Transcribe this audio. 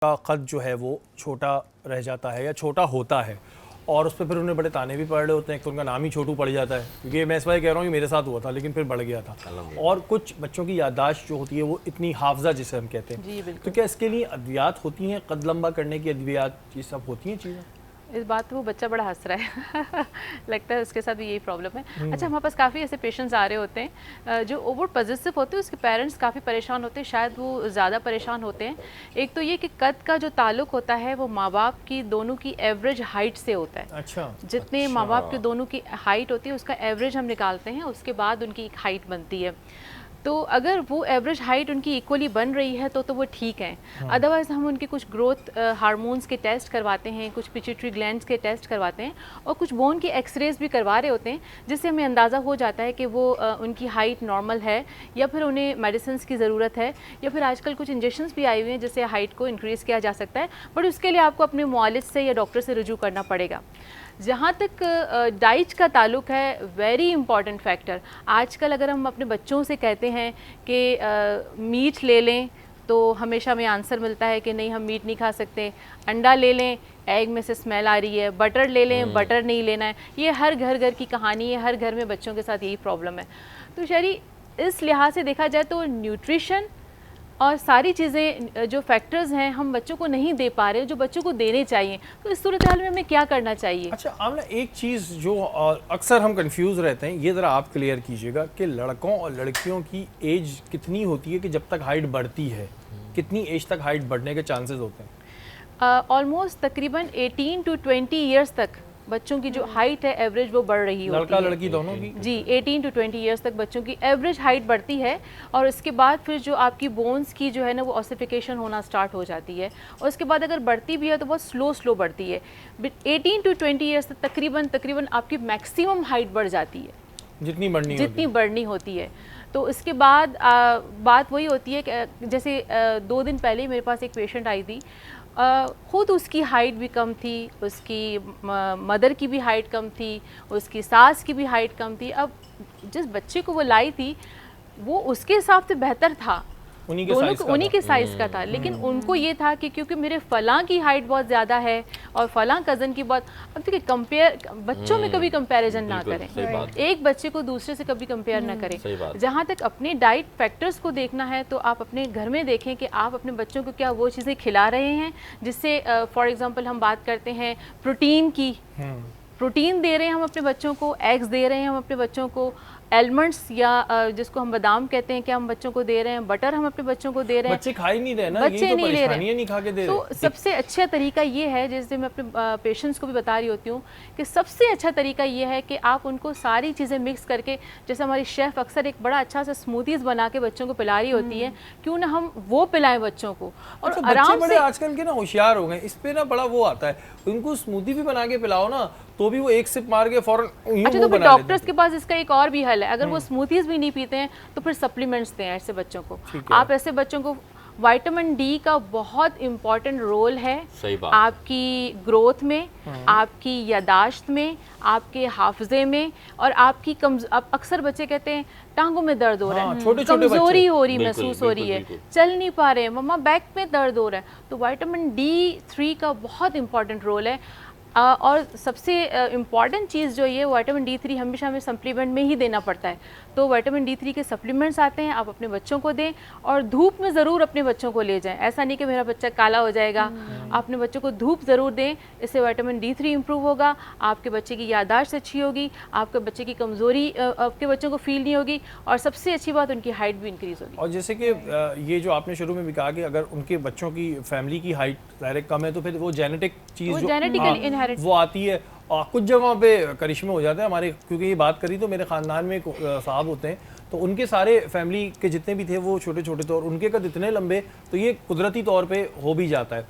का कद जो है वो छोटा रह जाता है या छोटा होता है और उस पर फिर उन्हें बड़े ताने भी पड़ रहे होते हैं। तो उनका नाम ही छोटू पड़ जाता है, क्योंकि मैं इस बार कह रहा हूँ कि मेरे साथ हुआ था लेकिन फिर बढ़ गया था। और कुछ बच्चों की याददाश्त जो होती है वो इतनी हाफजा जिसे हम कहते हैं, तो क्या इसके लिए अद्वियात होती हैं, कद लंबा करने की अद्वियात, ये सब होती हैं चीज़ें? इस बात पे वो बच्चा बड़ा हंस रहा है लगता है उसके साथ भी यही प्रॉब्लम है। अच्छा, हमारे पास काफ़ी ऐसे पेशेंट्स आ रहे होते हैं जो ओवर पॉजिटिव होते हैं, उसके पेरेंट्स काफ़ी परेशान होते हैं, शायद वो ज़्यादा परेशान होते हैं। एक तो ये कि कद का जो ताल्लुक होता है वो माँ बाप की दोनों की एवरेज हाइट से होता है। अच्छा, जितने माँ बाप के दोनों की हाइट होती है उसका एवरेज हम निकालते हैं, उसके बाद उनकी एक हाइट बनती है। तो अगर वो एवरेज हाइट उनकी इक्वली बन रही है तो वो ठीक है। अदरवाइज़ हम उनके कुछ ग्रोथ हार्मोन्स के टेस्ट करवाते हैं, कुछ पिट्यूटरी ग्लैंड्स के टेस्ट करवाते हैं और कुछ बोन की एक्सरेज भी करवा रहे होते हैं, जिससे हमें अंदाज़ा हो जाता है कि वो उनकी हाइट नॉर्मल है या फिर उन्हें मेडिसिन की ज़रूरत है, या फिर आजकल कुछ इंजेक्शंस भी आए हुए हैं जिससे हाइट को इंक्रीज़ किया जा सकता है। बट उसके लिए आपको अपने मुआलिज से या डॉक्टर से रुजू करना पड़ेगा। जहाँ तक डाइट का ताल्लुक है, वेरी इंपॉर्टेंट फैक्टर। आजकल अगर हम अपने बच्चों से कहते हैं कि मीट ले लें तो हमेशा हमें आंसर मिलता है कि नहीं, हम मीट नहीं खा सकते। अंडा ले लें, एग में से स्मेल आ रही है। बटर ले लें, बटर नहीं लेना है। ये हर घर की कहानी है, हर घर में बच्चों के साथ यही प्रॉब्लम है। तो शरी इस लिहाज से देखा जाए तो न्यूट्रिशन और सारी चीज़ें जो फैक्टर्स हैं हम बच्चों को नहीं दे पा रहे जो बच्चों को देने चाहिए। तो इस सूरत हाल में हमें क्या करना चाहिए? अच्छा आमना, एक चीज़ जो अक्सर हम कंफ्यूज रहते हैं, ये ज़रा आप क्लियर कीजिएगा कि लड़कों और लड़कियों की एज कितनी होती है कि जब तक हाइट बढ़ती है, कितनी एज तक हाइट बढ़ने के चांसेस होते हैं? ऑलमोस्ट तकरीबन 18 to 20 ईयर्स तक बच्चों की जो हाइट है एवरेज वो बढ़ रही होती है। लड़का लड़की दोनों की? जी, 18 to 20 ईयर्स तक बच्चों की एवरेज हाइट बढ़ती है और उसके बाद फिर जो आपकी बोन्स की जो है ना वो ऑसिफिकेशन होना स्टार्ट हो जाती है। और उसके बाद अगर बढ़ती भी है तो बहुत स्लो बढ़ती है। 18 to 20 ईयर्स तक तकरीबन आपकी मैक्सिमम हाइट बढ़ जाती है जितनी बढ़नी होती है। तो इसके बाद बात वही होती है कि जैसे 2 दिन पहले मेरे पास एक पेशेंट आई थी, खुद उसकी हाइट भी कम थी, उसकी मदर की भी हाइट कम थी, उसकी सास की भी हाइट कम थी। अब जिस बच्चे को वो लाई थी वो उसके हिसाब से बेहतर था, उन्हीं के साइज़ का था, लेकिन उनको ये था कि क्योंकि मेरे फलां की हाइट बहुत ज़्यादा है और फलां कज़न की बहुत। अब देखिए, कंपेयर बच्चों में कभी कंपैरिजन ना करें, एक बच्चे को दूसरे से कभी कंपेयर ना करें। जहाँ तक अपने डाइट फैक्टर्स को देखना है तो आप अपने घर में देखें कि आप अपने बच्चों को क्या वो चीज़ें खिला रहे हैं जिससे फॉर एग्ज़ाम्पल हम बात करते हैं प्रोटीन की, प्रोटीन दे रहे हैं हम अपने बच्चों को, एग्स दे रहे हैं हम अपने बच्चों को, एलमंड्स या जिसको हम बादाम कहते हैं क्या हम बच्चों को दे रहे हैं, बटर हम अपने बच्चों को दे रहे हैं। बच्चे खा ही नहीं रहे ना, बच्चे ये तो नहीं ले रहे, नहीं खा के दे रहे। तो सबसे अच्छा तरीका ये है, जैसे मैं अपने पेशेंट्स को भी बता रही होती हूँ कि सबसे अच्छा तरीका ये है कि आप उनको सारी चीज़ें मिक्स करके, जैसे हमारी शेफ़ अक्सर एक बड़ा अच्छा सा स्मूदीज़ बना के बच्चों को पिला रही होती है, क्यों ना हम वो पिलाएं बच्चों को। और अच्छा, आराम से आजकल के ना होशियार हो गए, इस पे ना बड़ा वो आता है, उनको स्मूदी भी बना के पिलाओ ना तो भी वो एक सिप मार के फौरन अच्छा, तो फिर डॉक्टर्स के पास इसका एक और भी हल है। अगर वो स्मूथीज भी नहीं पीते हैं तो फिर सप्लीमेंट्स दें ऐसे बच्चों को। आप ऐसे बच्चों को, विटामिन डी का बहुत इम्पॉर्टेंट रोल है आपकी ग्रोथ में, आपकी यादाश्त में, आपके हाफजे में और आपकी अक्सर बच्चे कहते हैं टांगों में दर्द हो रहा है, कमजोरी हो रही महसूस हो रही है, चल नहीं पा रहे हैं, मम्मा बैक में दर्द हो रहा है। तो विटामिन D3 का बहुत इम्पॉर्टेंट रोल है। और सबसे इम्पॉर्टेंट चीज़ जो ये विटामिन D3 हमेशा हमें सप्लीमेंट में ही देना पड़ता है। तो विटामिन D3 के सप्लीमेंट्स आते हैं, आप अपने बच्चों को दें और धूप में ज़रूर अपने बच्चों को ले जाएं। ऐसा नहीं कि मेरा बच्चा काला हो जाएगा, अपने बच्चों को धूप ज़रूर दें, इससे विटामिन D3 इंप्रूव होगा, आपके बच्चे की याददाश्त अच्छी होगी, आपके बच्चे की कमज़ोरी आपके बच्चों को फील नहीं होगी और सबसे अच्छी बात उनकी हाइट भी इंक्रीज़ होगी। और जैसे कि ये जो आपने शुरू में भी कहा कि अगर उनके बच्चों की फैमिली की हाइट डायरेक्ट कम है तो फिर वो जेनेटिक चीज़ वो आती है। और कुछ जगहों पे करिश्मे हो जाते हैं हमारे, क्योंकि ये बात करी तो मेरे ख़ानदान में साहब होते हैं तो उनके सारे फैमिली के जितने भी थे वो छोटे छोटे थे और उनके कद इतने लंबे, तो ये कुदरती तौर पे हो भी जाता है।